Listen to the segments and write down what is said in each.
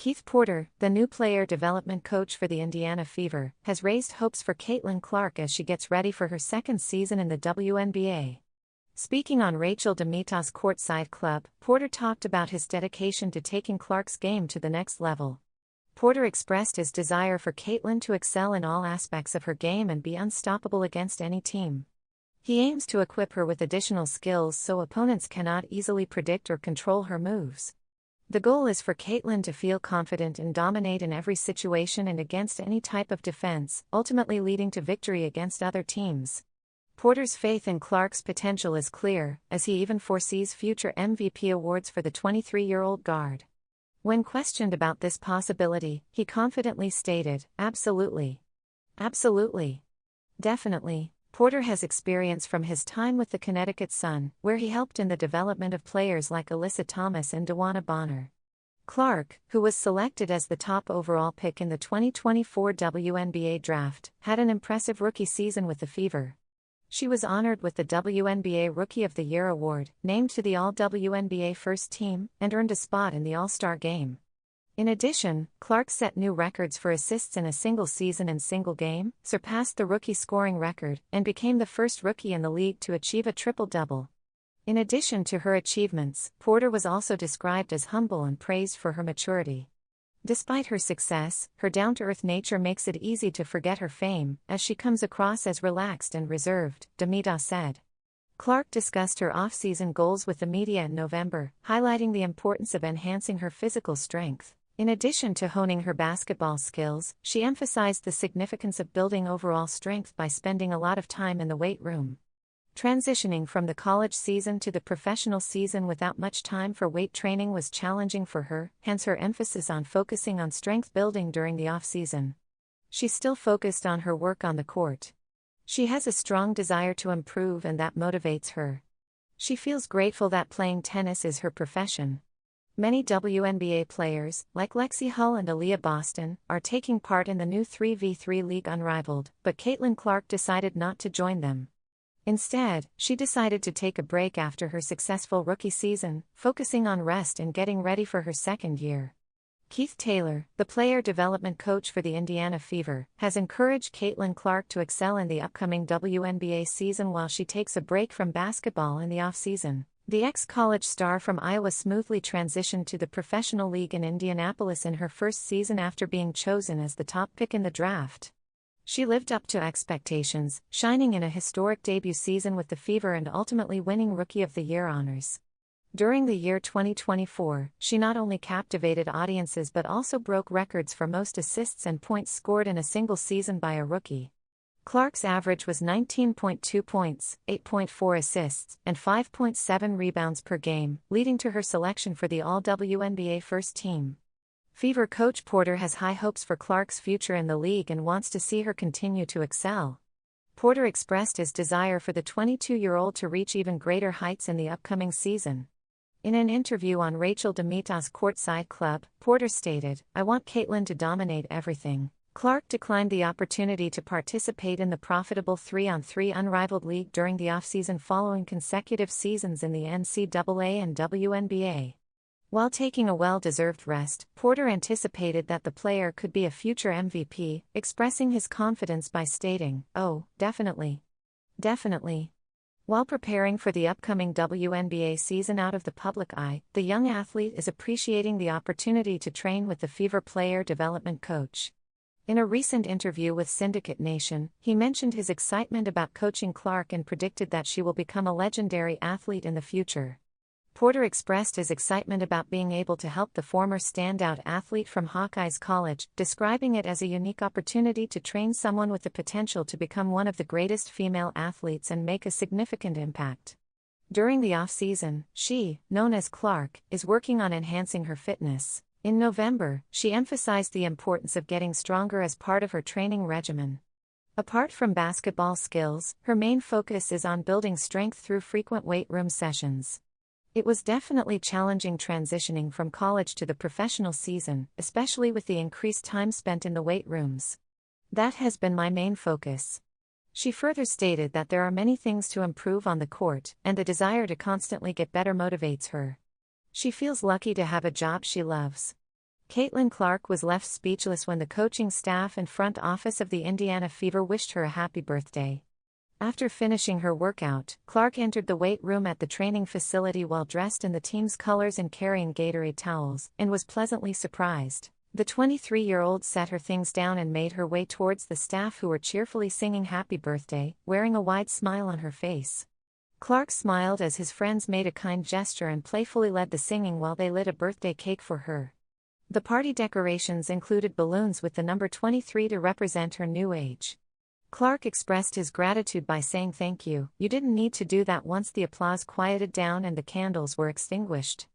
Keith Porter, the new player development coach for the Indiana Fever, has raised hopes for Caitlin Clark as she gets ready for her second season in the WNBA. Speaking on Rachel DeMita's Courtside Club, Porter talked about his dedication to taking Clark's game to the next level. Porter expressed his desire for Caitlin to excel in all aspects of her game and be unstoppable against any team. He aims to equip her with additional skills so opponents cannot easily predict or control her moves. The goal is for Caitlin to feel confident and dominate in every situation and against any type of defense, ultimately leading to victory against other teams. Porter's faith in Clark's potential is clear, as he even foresees future MVP awards for the 23-year-old guard. When questioned about this possibility, he confidently stated, "Absolutely. Absolutely. Definitely." Porter has experience from his time with the Connecticut Sun, where he helped in the development of players like Alyssa Thomas and wnba. Clark, who was selected as the top overall pick in the 2024 WNBA draft, had an impressive rookie season with the Fever. She was honored with the WNBA Rookie of the Year award, named to the All-WNBA First Team, and earned a spot in the All-Star Game. In addition, Clark set new records for assists in a single season and single game, surpassed the rookie scoring record, and became the first rookie in the league to achieve a triple-double. In addition to her achievements, Porter was also described as humble and praised for her maturity. Despite her success, her down-to-earth nature makes it easy to forget her fame, as she comes across as relaxed and reserved, DeMita said. Clark discussed her off-season goals with the media in November, highlighting the importance of enhancing her physical strength. In addition to honing her basketball skills, she emphasized the significance of building overall strength by spending a lot of time in the weight room. Transitioning from the college season to the professional season without much time for weight training was challenging for her, hence her emphasis on focusing on strength building during the off-season. She still focused on her work on the court. She has a strong desire to improve and that motivates her. She feels grateful that playing tennis is her profession. Many WNBA players, like Lexie Hull and Aaliyah Boston, are taking part in the new 3v3 league Unrivaled, but Caitlin Clark decided not to join them. Instead, she decided to take a break after her successful rookie season, focusing on rest and getting ready for her second year. Keith Taylor, the player development coach for the Indiana Fever, has encouraged Caitlin Clark to excel in the upcoming WNBA season while she takes a break from basketball in the off-season. The ex-college star from Iowa smoothly transitioned to the professional league in Indianapolis in her first season after being chosen as the top pick in the draft. She lived up to expectations, shining in a historic debut season with the Fever and ultimately winning Rookie of the Year honors. During the year 2024, she not only captivated audiences but also broke records for most assists and points scored in a single season by a rookie. Clark's average was 19.2 points, 8.4 assists, and 5.7 rebounds per game, leading to her selection for the All-WNBA First Team. Fever coach Porter has high hopes for Clark's future in the league and wants to see her continue to excel. Porter expressed his desire for the 22-year-old to reach even greater heights in the upcoming season. In an interview on Rachel DeMita's Courtside Club, Porter stated, "I want Caitlin to dominate everything." Clark declined the opportunity to participate in the profitable 3-on-3 Unrivaled League during the offseason following consecutive seasons in the NCAA and WNBA. While taking a well-deserved rest, Porter anticipated that the player could be a future MVP, expressing his confidence by stating, "Oh, definitely. Definitely." While preparing for the upcoming WNBA season out of the public eye, the young athlete is appreciating the opportunity to train with the Fever player development coach. In a recent interview with Syndicate Nation, he mentioned his excitement about coaching Clark and predicted that she will become a legendary athlete in the future. Porter expressed his excitement about being able to help the former standout athlete from Hawkeyes College, describing it as a unique opportunity to train someone with the potential to become one of the greatest female athletes and make a significant impact. During the off-season, she, known as Clark, is working on enhancing her fitness. In November, she emphasized the importance of getting stronger as part of her training regimen. Apart from basketball skills, her main focus is on building strength through frequent weight room sessions. It was definitely challenging transitioning from college to the professional season, especially with the increased time spent in the weight rooms. That has been my main focus. She further stated that there are many things to improve on the court, and the desire to constantly get better motivates her. She feels lucky to have a job she loves. Caitlin Clark was left speechless when the coaching staff and front office of the Indiana Fever wished her a happy birthday. After finishing her workout, Clark entered the weight room at the training facility while dressed in the team's colors and carrying Gatorade towels, and was pleasantly surprised. The 23-year-old set her things down and made her way towards the staff, who were cheerfully singing happy birthday, wearing a wide smile on her face. Clark smiled as his friends made a kind gesture and playfully led the singing while they lit a birthday cake for her. The party decorations included balloons with the number 23 to represent her new age. Clark expressed his gratitude by saying, "Thank you, you didn't need to do that," once the applause quieted down and the candles were extinguished.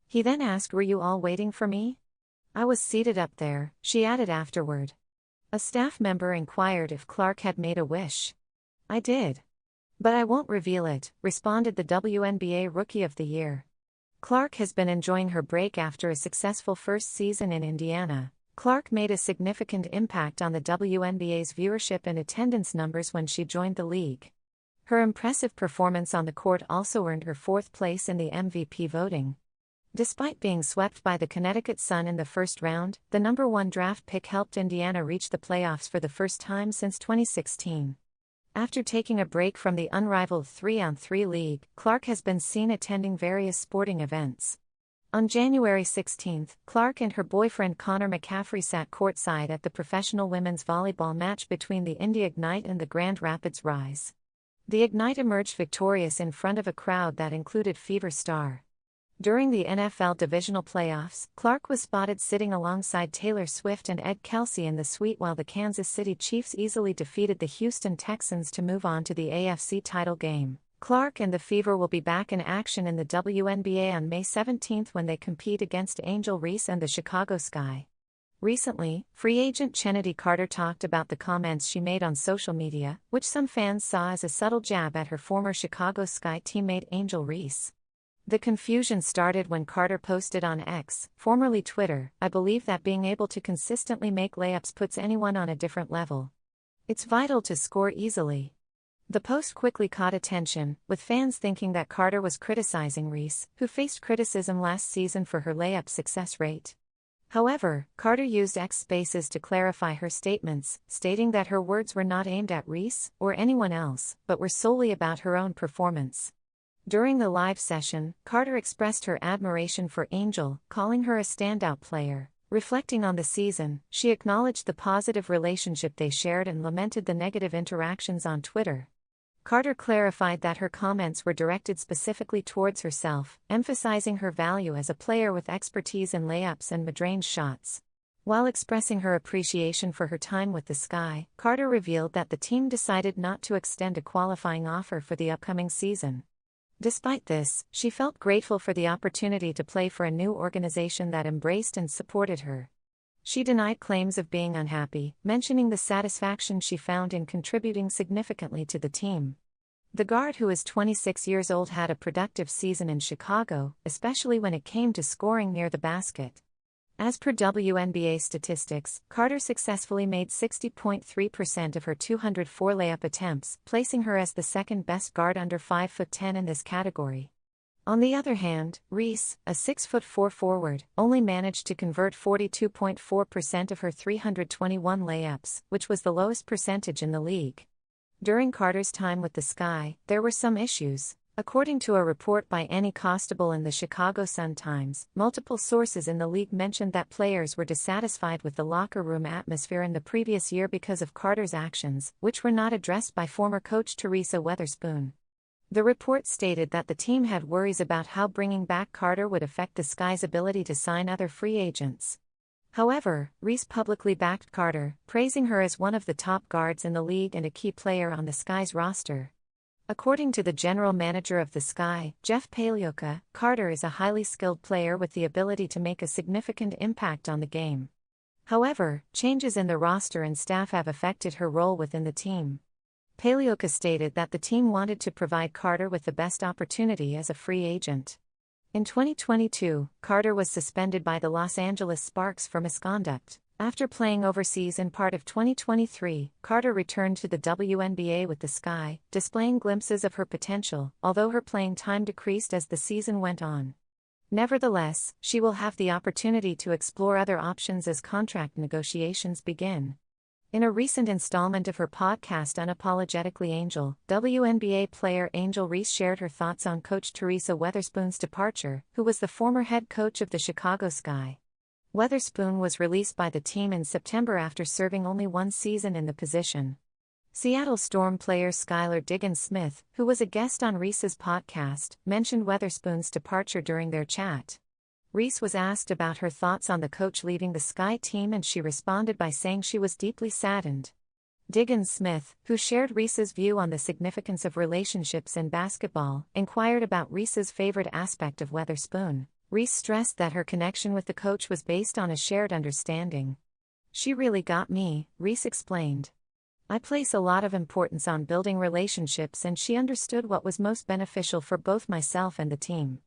He then asked, "Were you all waiting for me?" "I was seated up there," she added afterward. A staff member inquired if Clark had made a wish. "I did. But I won't reveal it," responded the WNBA Rookie of the Year. Clark has been enjoying her break after a successful first season in Indiana. Clark made a significant impact on the WNBA's viewership and attendance numbers when she joined the league. Her impressive performance on the court also earned her fourth place in the MVP voting. Despite being swept by the Connecticut Sun in the first round, the number 1 draft pick helped Indiana reach the playoffs for the first time since 2016. After taking a break from the unrivaled 3-on-3 league, Clark has been seen attending various sporting events. On January 16, Clark and her boyfriend Connor McCaffrey sat courtside at the professional women's volleyball match between the Indy Ignite and the Grand Rapids Rise. The Ignite emerged victorious in front of a crowd that included Fever star. During the NFL divisional playoffs, Clark was spotted sitting alongside Taylor Swift and Ed Kelsey in the suite while the Kansas City Chiefs easily defeated the Houston Texans to move on to the AFC title game. Clark and the Fever will be back in action in the WNBA on May 17 when they compete against Angel Reese and the Chicago Sky. Recently, free agent Chennedy Carter talked about the comments she made on social media, which some fans saw as a subtle jab at her former Chicago Sky teammate Angel Reese. The confusion started when Carter posted on X, formerly Twitter, "I believe that being able to consistently make layups puts anyone on a different level. It's vital to score easily." The post quickly caught attention, with fans thinking that Carter was criticizing Reese, who faced criticism last season for her layup success rate. However, Carter used X Spaces to clarify her statements, stating that her words were not aimed at Reese or anyone else, but were solely about her own performance. During the live session, Carter expressed her admiration for Angel, calling her a standout player. Reflecting on the season, she acknowledged the positive relationship they shared and lamented the negative interactions on Twitter. Carter clarified that her comments were directed specifically towards herself, emphasizing her value as a player with expertise in layups and mid-range shots. While expressing her appreciation for her time with the Sky, Carter revealed that the team decided not to extend a qualifying offer for the upcoming season. Despite this, she felt grateful for the opportunity to play for a new organization that embraced and supported her. She denied claims of being unhappy, mentioning the satisfaction she found in contributing significantly to the team. The guard, who is 26 years old, had a productive season in Chicago, especially when it came to scoring near the basket. As per WNBA statistics, Carter successfully made 60.3% of her 204 layup attempts, placing her as the second-best guard under 5'10" in this category. On the other hand, Reese, a 6'4" forward, only managed to convert 42.4% of her 321 layups, which was the lowest percentage in the league. During Carter's time with the Sky, there were some issues. According to a report by Annie Costable in the Chicago Sun-Times, multiple sources in the league mentioned that players were dissatisfied with the locker room atmosphere in the previous year because of Carter's actions, which were not addressed by former coach Teresa Weatherspoon. The report stated that the team had worries about how bringing back Carter would affect the Sky's ability to sign other free agents. However, Reese publicly backed Carter, praising her as one of the top guards in the league and a key player on the Sky's roster. According to the general manager of the Sky, Jeff Pagliuca, Carter is a highly skilled player with the ability to make a significant impact on the game. However, changes in the roster and staff have affected her role within the team. Pagliuca stated that the team wanted to provide Carter with the best opportunity as a free agent. In 2022, Carter was suspended by the Los Angeles Sparks for misconduct. After playing overseas in part of 2023, Carter returned to the WNBA with the Sky, displaying glimpses of her potential, although her playing time decreased as the season went on. Nevertheless, she will have the opportunity to explore other options as contract negotiations begin. In a recent installment of her podcast Unapologetically Angel, WNBA player Angel Reese shared her thoughts on Coach Teresa Weatherspoon's departure, who was the former head coach of the Chicago Sky. Weatherspoon was released by the team in September after serving only one season in the position. Seattle Storm player Skylar Diggins-Smith, who was a guest on Reese's podcast, mentioned Weatherspoon's departure during their chat. Reese was asked about her thoughts on the coach leaving the Sky team and she responded by saying she was deeply saddened. Diggins-Smith, who shared Reese's view on the significance of relationships in basketball, inquired about Reese's favorite aspect of Weatherspoon. Reese stressed that her connection with the coach was based on a shared understanding. "She really got me," Reese explained. "I place a lot of importance on building relationships and she understood what was most beneficial for both myself and the team."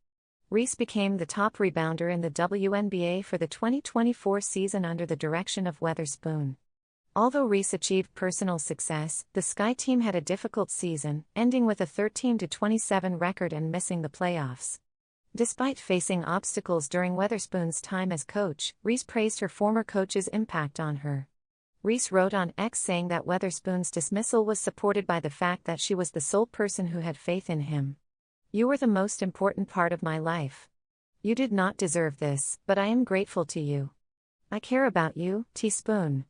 Reese became the top rebounder in the WNBA for the 2024 season under the direction of Weatherspoon. Although Reese achieved personal success, the Sky team had a difficult season, ending with a 13-27 record and missing the playoffs. Despite facing obstacles during Weatherspoon's time as coach, Reese praised her former coach's impact on her. Reese wrote on X saying that Weatherspoon's dismissal was supported by the fact that she was the sole person who had faith in him. "You were the most important part of my life. You did not deserve this, but I am grateful to you. I care about you, T-Spoon."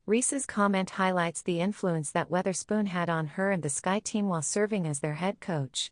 Reese's comment highlights the influence that Weatherspoon had on her and the Sky team while serving as their head coach.